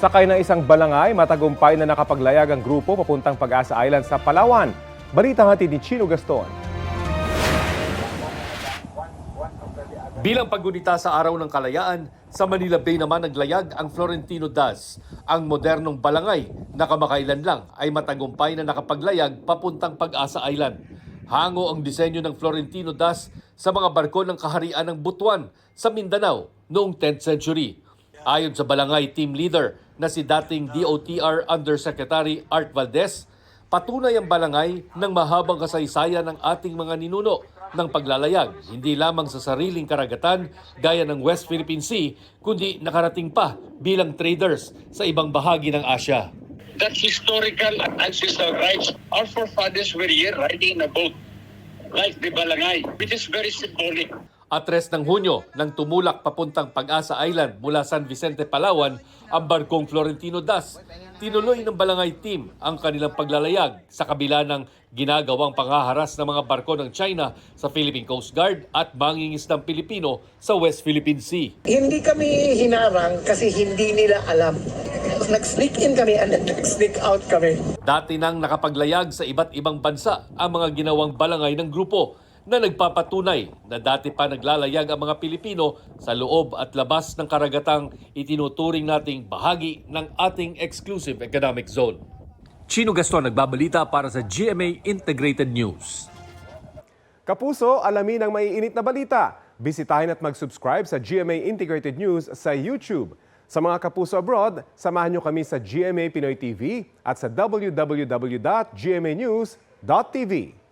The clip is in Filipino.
Sakay ng isang balangay, matagumpay na nakapaglayag ang grupo papuntang Pag-asa Island sa Palawan. Balita hatid ni Chino Gaston. Bilang paggunita sa Araw ng Kalayaan, sa Manila Bay naman naglayag ang Florentino Das. Ang modernong balangay na kamakailan lang ay matagumpay na nakapaglayag papuntang Pag-asa Island. Hango ang disenyo ng Florentino Das sa mga barko ng kaharian ng Butuan sa Mindanao noong 10th century. Ayon sa balangay team leader na si dating DOTR Undersecretary Art Valdez, patunay ang balangay ng mahabang kasaysayan ng ating mga ninuno ng paglalayag, hindi lamang sa sariling karagatan gaya ng West Philippine Sea, kundi nakarating pa bilang traders sa ibang bahagi ng Asia. That historical and ancestral rights, our forefathers were here riding in a boat, like the Balangay, which is very symbolic. At 3 ng Hunyo, nang tumulak papuntang Pag-asa Island mula San Vicente, Palawan, ang barkong Florentino Das, tinuloy ng balangay team ang kanilang paglalayag sa kabila ng ginagawang panghaharas ng mga barko ng China sa Philippine Coast Guard at mangingisdang Pilipino sa West Philippine Sea. Hindi kami hinarang kasi hindi nila alam. Nag-sneak in kami and then nag-sneak out kami. Dati nang nakapaglayag sa iba't ibang bansa ang mga ginawang balangay ng grupo na nagpapatunay na dati pa naglalayag ang mga Pilipino sa loob at labas ng karagatang itinuturing nating bahagi ng ating exclusive economic zone. Chino Gaston nagbabalita para sa GMA Integrated News. Kapuso, alamin ang maiinit na balita. Bisitahin at mag-subscribe sa GMA Integrated News sa YouTube. Sa mga kapuso abroad, samahan nyo kami sa GMA Pinoy TV at sa www.gmanews.tv.